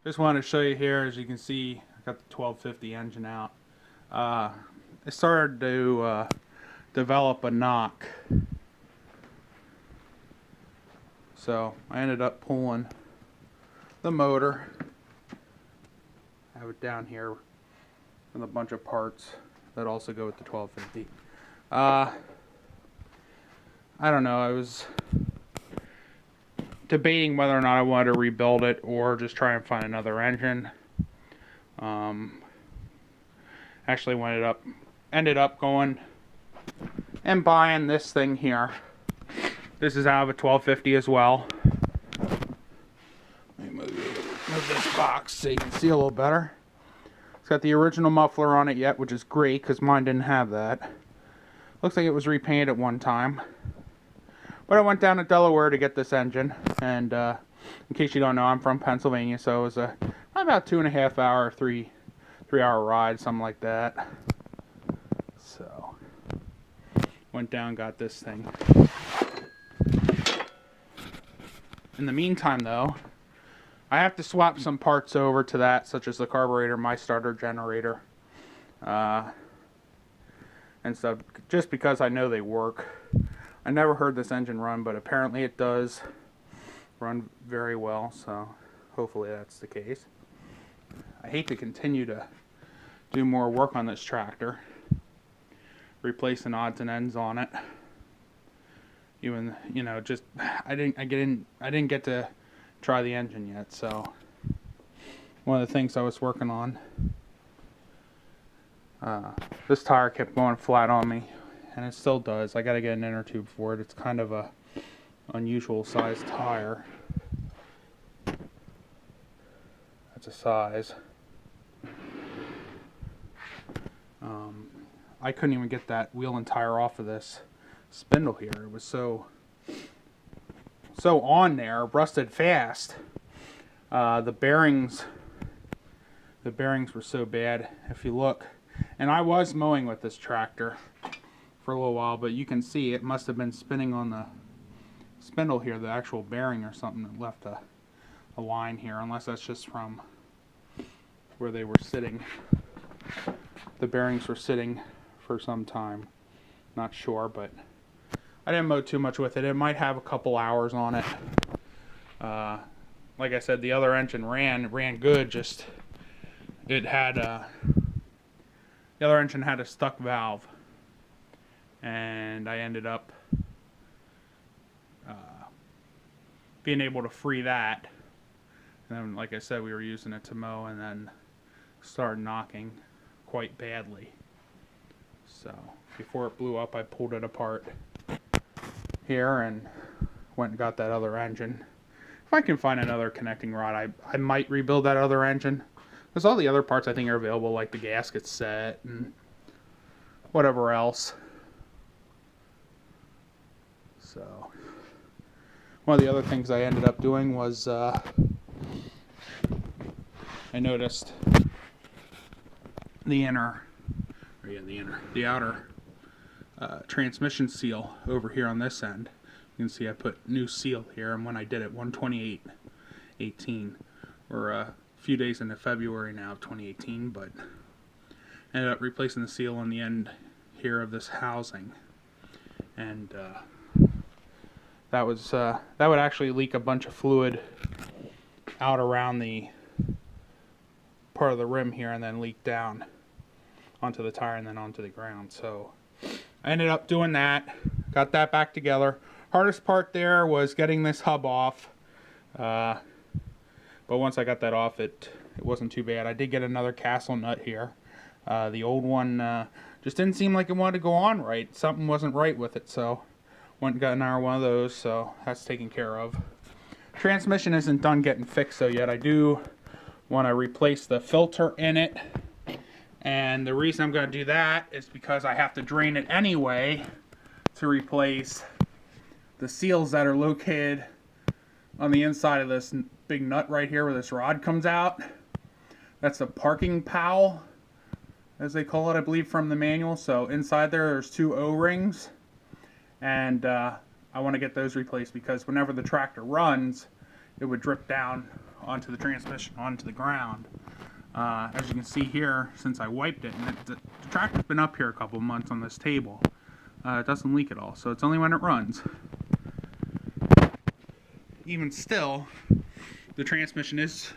Just wanted to show you here, as you can see, I got the 1250 engine out. It started to develop a knock. So I ended up pulling the motor. I have it down here with a bunch of parts that also go with the 1250. I don't know, I was debating whether or not I wanted to rebuild it or just try and find another engine. Actually ended up going and buying this thing here. This is out of a 1250 as well. Let me move this box so you can see a little better. It's got the original muffler on it yet, which is great because mine didn't have that. Looks like it was repainted at one time. But I went down to Delaware to get this engine, and in case you don't know, I'm from Pennsylvania, so it was about 2.5 hour, 3 hour ride, something like that. So went down, got this thing. In the meantime, though, I have to swap some parts over to that, such as the carburetor, my starter generator, and stuff, just because I know they work. I never heard this engine run, but apparently it does run very well, so hopefully that's the case. I hate to continue to do more work on this tractor, replacing odds and ends on it. Even, you know, just I didn't get to try the engine yet, so one of the things I was working on, this tire kept going flat on me, and it still does. I gotta get an inner tube for it. It's kind of a unusual size tire. That's a size. I couldn't even get that wheel and tire off of this spindle here. It was so on there, rusted fast. The bearings were so bad. If you look, and I was mowing with this tractor for a little while, but you can see it must have been spinning on the spindle here, the actual bearing or something that left a line here, unless that's just from where they were sitting. The bearings were sitting for some time, not sure, but I didn't mow too much with it. It might have a couple hours on it. Like I said, the other engine ran good, just it had the other engine had a stuck valve, and I ended up being able to free that. And then, like I said, we were using it to mow, and then started knocking quite badly. So before it blew up, I pulled it apart here and went and got that other engine. If I can find another connecting rod, I might rebuild that other engine, because all the other parts I think are available, like the gasket set and whatever else. So one of the other things I ended up doing was I noticed the outer transmission seal over here on this end. You can see I put new seal here, and when I did it, 1/28/18, or a few days into February now of 2018, but ended up replacing the seal on the end here of this housing, and that would actually leak a bunch of fluid out around the part of the rim here, and then leak down onto the tire and then onto the ground. So I ended up doing that, got that back together. Hardest part there was getting this hub off, but once I got that off, it wasn't too bad. I did get another castle nut here. The old one just didn't seem like it wanted to go on right. Something wasn't right with it, so went and got another one of those, so that's taken care of. Transmission isn't done getting fixed though yet. I do want to replace the filter in it, and the reason I'm going to do that is because I have to drain it anyway to replace the seals that are located on the inside of this big nut right here where this rod comes out. That's a parking powel, as they call it, I believe, from the manual. So inside there's 2 O-rings, and I want to get those replaced because whenever the tractor runs, it would drip down onto the transmission, onto the ground. As you can see here, since I wiped it, and the tractor's been up here a couple months on this table, it doesn't leak at all, so it's only when it runs. Even still, the transmission is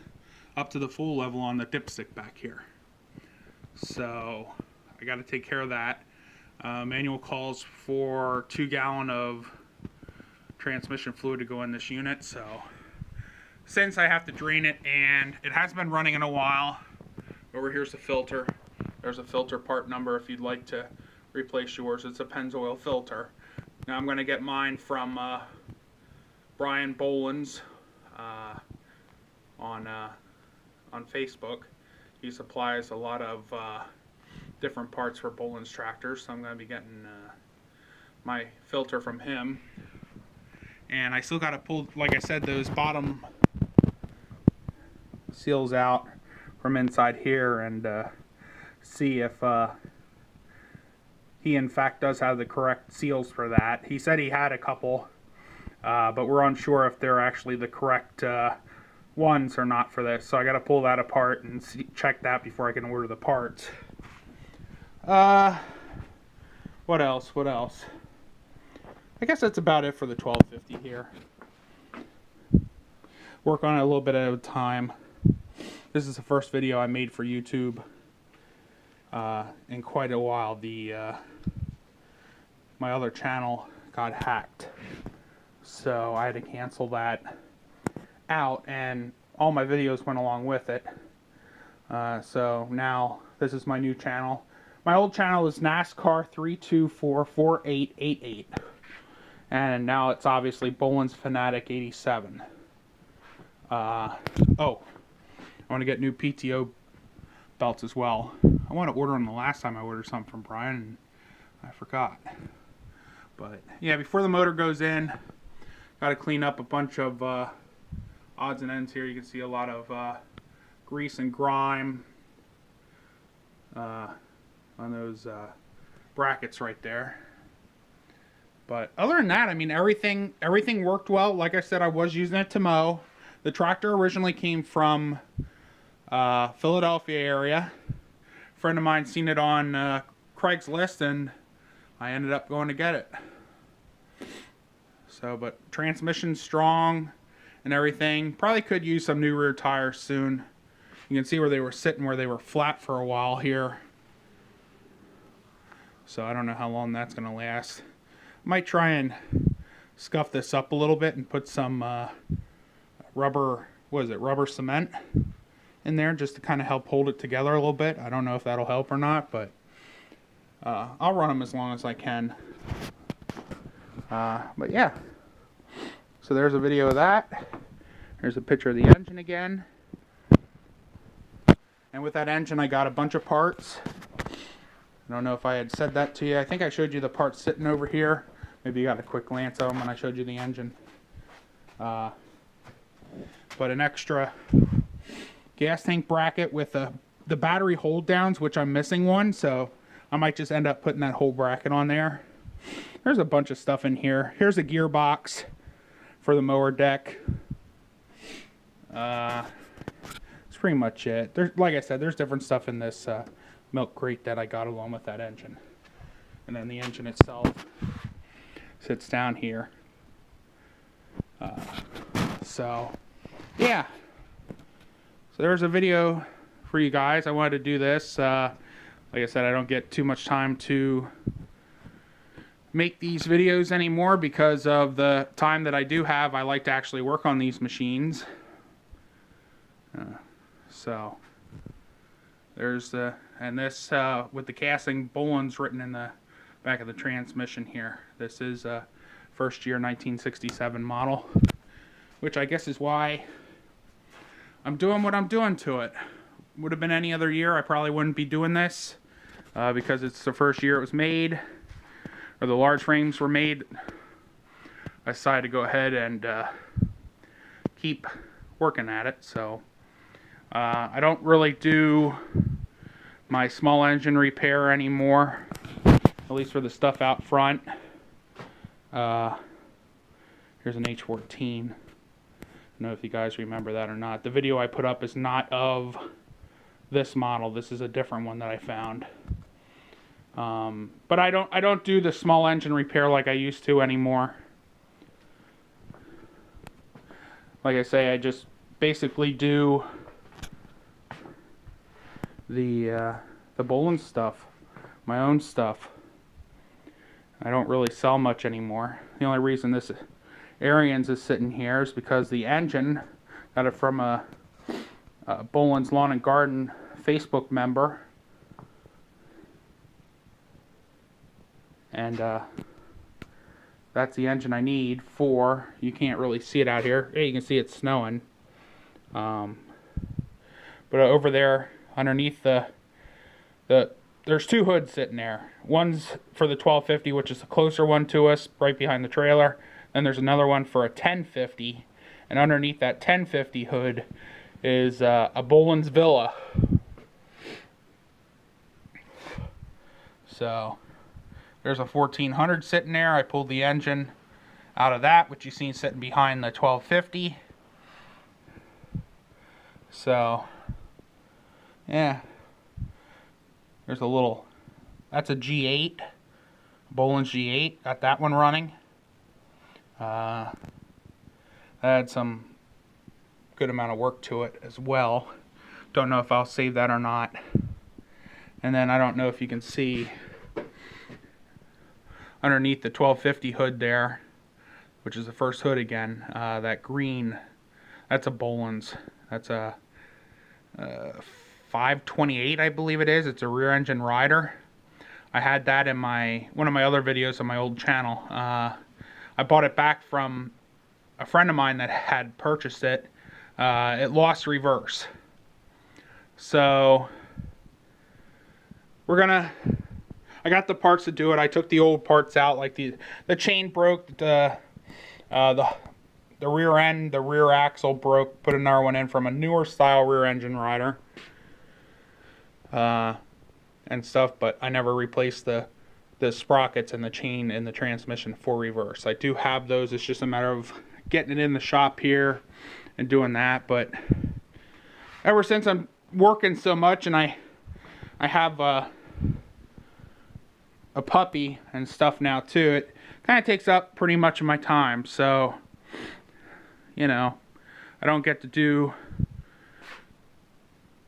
up to the full level on the dipstick back here. So I got to take care of that. Manual calls for 2 gallons of transmission fluid to go in this unit, so since I have to drain it, and it has been running in a while, over here's the filter. There's a filter part number if you'd like to replace yours. It's a Pennzoil filter. Now I'm going to get mine from Brian Bolens on Facebook. He supplies a lot of different parts for Bolens tractors, so I'm going to be getting my filter from him. And I still got to pull, like I said, those bottom seals out from inside here and see if he in fact does have the correct seals for that. He said he had a couple, but we're unsure if they're actually the correct ones or not for this. So I got to pull that apart and check that before I can order the parts. What else? What else? I guess that's about it for the 1250 here. Work on it a little bit at a time. This is the first video I made for YouTube in quite a while. My other channel got hacked, so I had to cancel that out, and all my videos went along with it. So now this is my new channel. My old channel is NASCAR3244888, and now it's obviously Bolens Fanatic 87. Oh, I want to get new PTO belts as well. I want to order them. The last time I ordered something from Brian, and I forgot. But yeah, before the motor goes in, got to clean up a bunch of odds and ends here. You can see a lot of grease and grime on those brackets right there. But other than that, I mean, everything worked well. Like I said, I was using it to mow. The tractor originally came from Philadelphia area. A friend of mine seen it on Craigslist, and I ended up going to get it. So, but transmission's strong and everything. Probably could use some new rear tires soon. You can see where they were sitting, where they were flat for a while here. So I don't know how long that's going to last. Might try and scuff this up a little bit and put some rubber cement in there just to kind of help hold it together a little bit. I don't know if that'll help or not, but I'll run them as long as I can. But yeah, so there's a video of that. There's a picture of the engine again. And with that engine, I got a bunch of parts. I don't know if I had said that to you. I think I showed you the parts sitting over here. Maybe you got a quick glance of them when I showed you the engine. But an extra gas tank bracket with the battery hold downs, which I'm missing one, so I might just end up putting that whole bracket on there. There's a bunch of stuff in here. Here's a gearbox for the mower deck. That's pretty much it. Like I said, there's different stuff in this milk crate that I got along with that engine. And then the engine itself sits down here. So yeah, so there's a video for you guys. I wanted to do this. Like I said, I don't get too much time to make these videos anymore because of the time that I do have. I like to actually work on these machines. So there's the, and this with the casting Bolens written in the back of the transmission here. This is a first year 1967 model, which I guess is why I'm doing what I'm doing to it. Would have been any other year, I probably wouldn't be doing this because it's the first year it was made, or the large frames were made. I decided to go ahead and keep working at it. So I don't really do my small engine repair anymore, at least for the stuff out front. Here's an H14. don't know if you guys remember that or not. The video I put up is not of this model. This is a different one that I found. But I don't do the small engine repair like I used to anymore. Like I say, I just basically do the Bolens stuff, my own stuff. I don't really sell much anymore. The only reason this Arians is sitting here is because the engine, got it from a Bolens Lawn and Garden Facebook member. And that's the engine I need for, you can't really see it out here. Yeah, you can see it's snowing. But over there, underneath there's two hoods sitting there. One's for the 1250, which is a closer one to us, right behind the trailer. Then there's another one for a 1050. And underneath that 1050 hood is a Bolens Villa. So there's a 1400 sitting there. I pulled the engine out of that, which you seen sitting behind the 1250. So yeah, there's a little, that's a G8, Bolens G8, got that one running. I had some good amount of work to it as well. Don't know if I'll save that or not. And then I don't know if you can see underneath the 1250 hood there, which is the first hood again, that green, that's a Bolens. That's a 528, I believe it is. It's a rear engine rider. I had that in one of my other videos on my old channel. I bought it back from a friend of mine that had purchased it. It lost reverse. So I got the parts to do it. I took the old parts out, like the chain broke, the rear end, the rear axle broke, put another one in from a newer style rear engine rider. And stuff, but I never replaced the sprockets and the chain in the transmission for reverse. I do have those. It's just a matter of getting it in the shop here and doing that. But ever since I'm working so much and I have a puppy and stuff now too, it kind of takes up pretty much of my time. So, you know, I don't get to do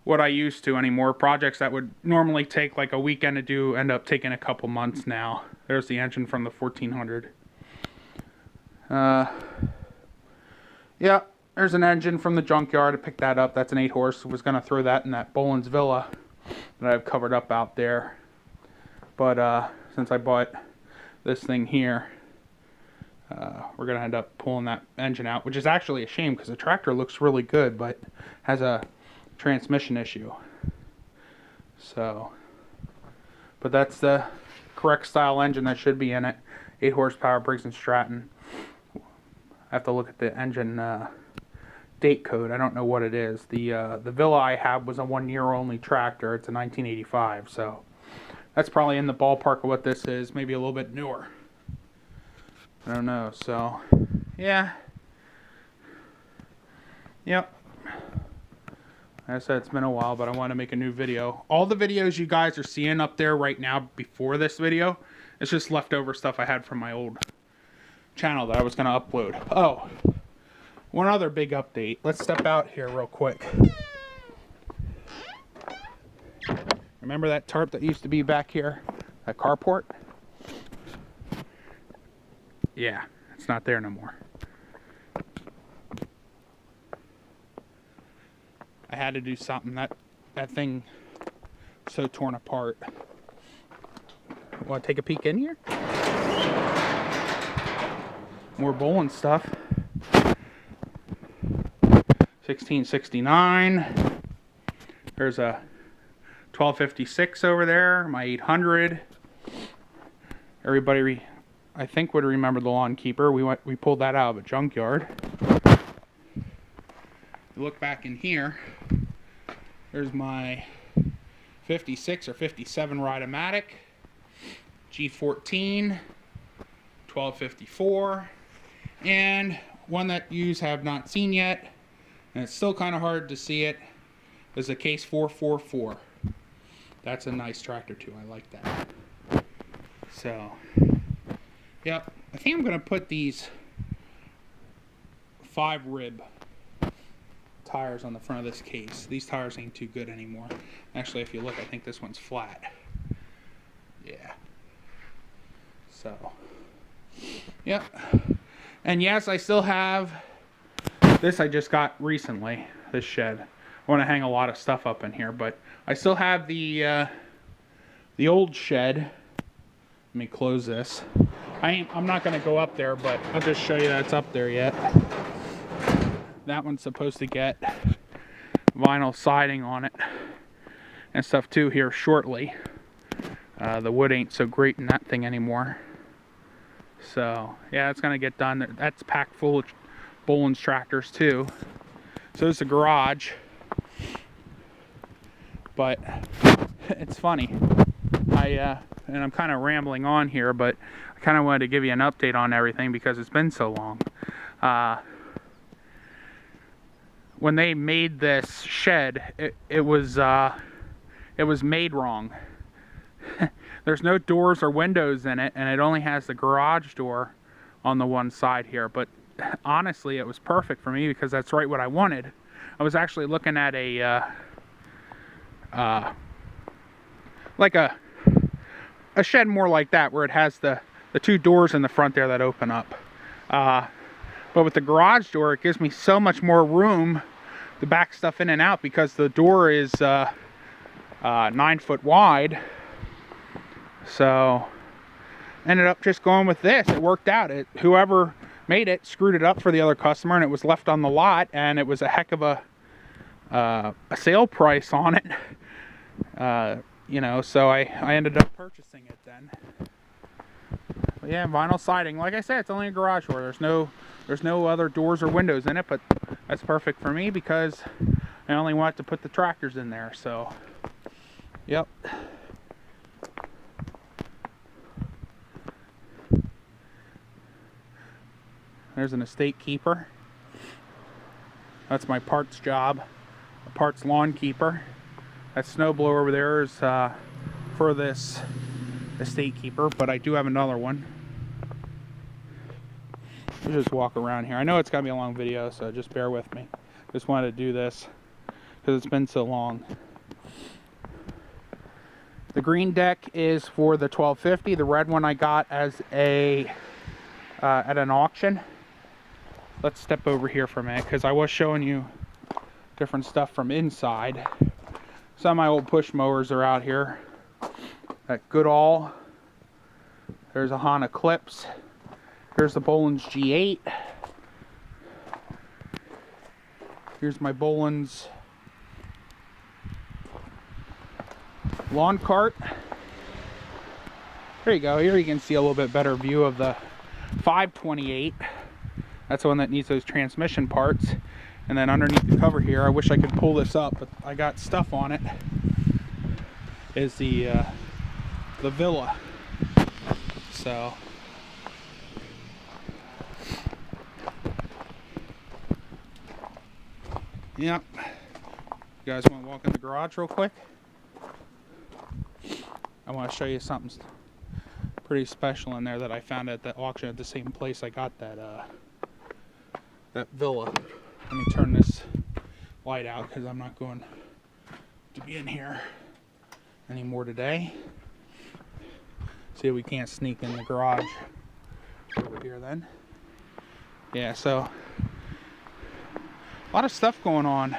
what I used to anymore. Projects that would normally take like a weekend to do end up taking a couple months now. There's the engine from the 1400. Yeah, there's an engine from the junkyard. I picked that up. That's an 8-horse. Was going to throw that in that Bolens Villa that I've covered up out there. But since I bought this thing here, we're going to end up pulling that engine out, which is actually a shame because the tractor looks really good, but has a transmission issue. So, but that's the correct style engine that should be in it. 8 horsepower, Briggs & Stratton. I have to look at the engine date code. I don't know what it is. The Villa I have was a 1-year only tractor. It's a 1985, so that's probably in the ballpark of what this is. Maybe a little bit newer. I don't know. So, yeah. Yep. Like I said, it's been a while, but I want to make a new video. All the videos you guys are seeing up there right now before this video, it's just leftover stuff I had from my old channel that I was going to upload. Oh, one other big update. Let's step out here real quick. Remember that tarp that used to be back here? That carport? Yeah, it's not there no more. I had to do something. That thing so torn apart. Want to take a peek in here? More Bolens stuff. 1669. There's a 1256 over there. My 800. Everybody, I think, would remember the Lawn Keeper. We pulled that out of a junkyard. Look back in here. There's my 56 or 57 Ridomatic, G14, 1254, and one that you have not seen yet, and it's still kind of hard to see it, is a Case 444. That's a nice tractor too. I like that. So, yep. I think I'm going to put these 5 rib tires on the front of this case. These tires ain't too good anymore. Actually, if you look, I think this one's flat. Yeah. So, yep. And yes, I still have this. I just got recently, this shed. I want to hang a lot of stuff up in here, but I still have the old shed. Let me close this. I'm not going to go up there, but I'll just show you that it's up there yet. That one's supposed to get vinyl siding on it and stuff too here shortly. The wood ain't so great in that thing anymore. So yeah, it's going to get done. That's packed full of Bolens tractors too. So it's a garage. But it's funny. And I'm kind of rambling on here, but I kind of wanted to give you an update on everything because it's been so long. When they made this shed, it was made wrong. There's no doors or windows in it, and it only has the garage door on the one side here. But honestly, it was perfect for me because that's right what I wanted. I was actually looking at like a shed more like that, where it has the 2 doors in the front there that open up. But with the garage door, it gives me so much more room to back stuff in and out because the door is 9 foot wide. So ended up just going with this. It worked out. Whoever made it screwed it up for the other customer, and it was left on the lot, and it was a heck of a sale price on it. You know, so I ended up purchasing it then. But yeah, vinyl siding. Like I said, it's only a garage door. There's no other doors or windows in it, but that's perfect for me because I only want to put the tractors in there. So, yep. There's an estate keeper. That's my parts job, a parts lawn keeper. That snowblower over there is for this estate keeper, but I do have another one. We'll just walk around here. I know it's gonna be a long video, so just bear with me. Just wanted to do this because it's been so long. The green deck is for the 1250. The red one I got as a at an auction. Let's step over here for a minute because I was showing you different stuff from inside. Some of my old push mowers are out here. That Goodall. There's a Honda Eclipse. Here's the Bolens G8. Here's my Bolens lawn cart. There you go. Here you can see a little bit better view of the 528. That's the one that needs those transmission parts. And then underneath the cover here, I wish I could pull this up, but I got stuff on it, is the Villa. So yep. You guys want to walk in the garage real quick? I want to show you something pretty special in there that I found at the auction at the same place I got that Villa. Let me turn this light out because I'm not going to be in here anymore today. See if we can't sneak in the garage over here then. Yeah, so a lot of stuff going on.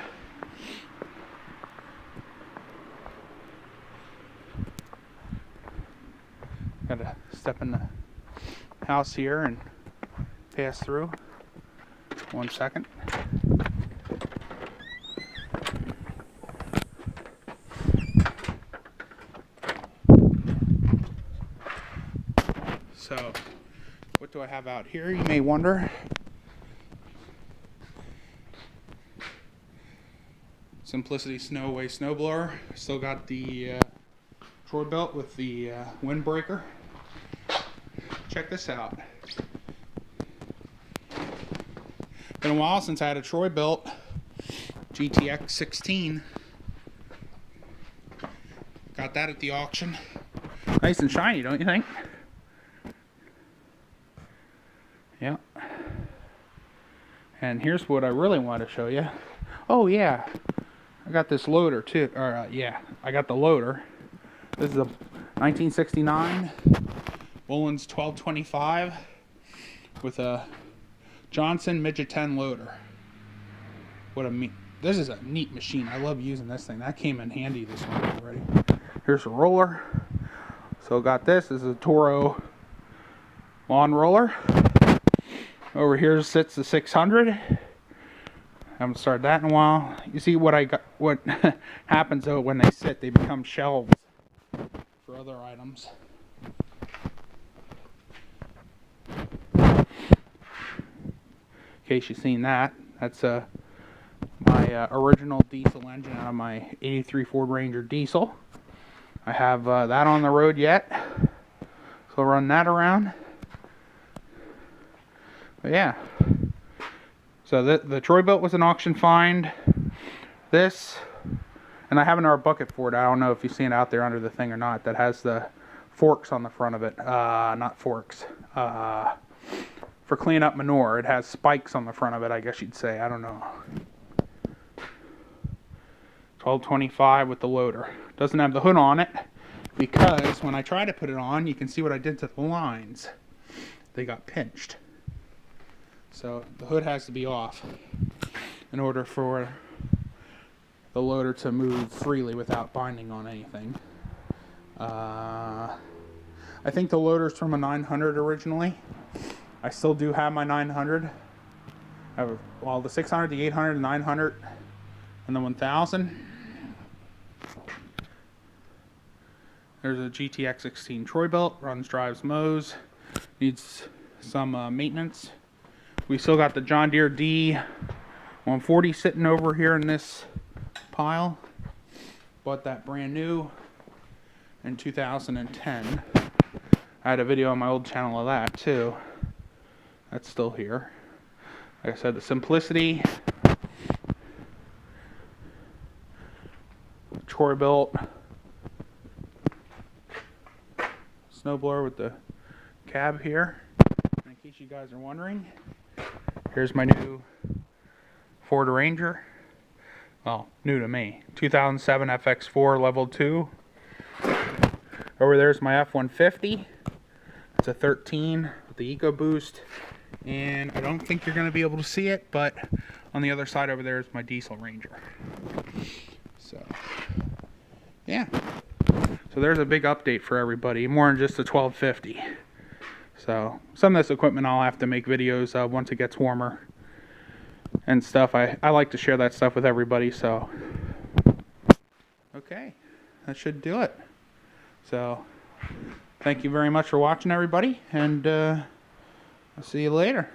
Gotta step in the house here and pass through. 1 second. So, what do I have out here, you may wonder? Simplicity Snowaway snowblower. Still got the Troy belt with the windbreaker. Check this out. Been a while since I had a Troy built GTX 16. Got that at the auction. Nice and shiny, don't you think? Yeah. And here's what I really want to show you. Oh yeah, I got this loader too. Or yeah, I got the loader. This is a 1969 Bolens 1225 with a Johnson Midget 10 loader. This is a neat machine. I love using this thing. That came in handy this one already. Here's a roller. So got this. This is a Toro lawn roller. Over here sits the 600. Haven't started that in a while. You see what I got? What happens though when they sit? They become shelves for other items. In case you've seen that, that's my original diesel engine out of my '83 Ford Ranger diesel. I have that on the road yet, so I'll run that around. But yeah, so the Troy built was an auction find. This, and I have another bucket for it. I don't know if you see it out there under the thing or not. That has the forks on the front of it. Not forks. For cleaning up manure. It has spikes on the front of it, I guess you'd say. I don't know. 1225 with the loader. Doesn't have the hood on it because when I try to put it on, you can see what I did to the lines. They got pinched. So the hood has to be off in order for the loader to move freely without binding on anything. I think the loader's from a 900 originally. I still do have my 900. I have, well, the 600, the 800, the 900, and the 1000. There's a GTX 16 Troy built. Runs, drives, mows. Needs some maintenance. We still got the John Deere D140 sitting over here in this pile. Bought that brand new in 2010. I had a video on my old channel of that too. That's still here. Like I said, the Simplicity Troy built snowblower with the cab here. And in case you guys are wondering, here's my new Ford Ranger. Well, new to me. 2007 FX4 Level 2. Over there's my F-150. It's a 13 with the EcoBoost. And I don't think you're going to be able to see it, but on the other side over there is my diesel Ranger. So, yeah. So there's a big update for everybody. More than just the 1250. So, some of this equipment I'll have to make videos of once it gets warmer and stuff. I like to share that stuff with everybody, so. Okay. That should do it. So, thank you very much for watching, everybody, and I'll see you later.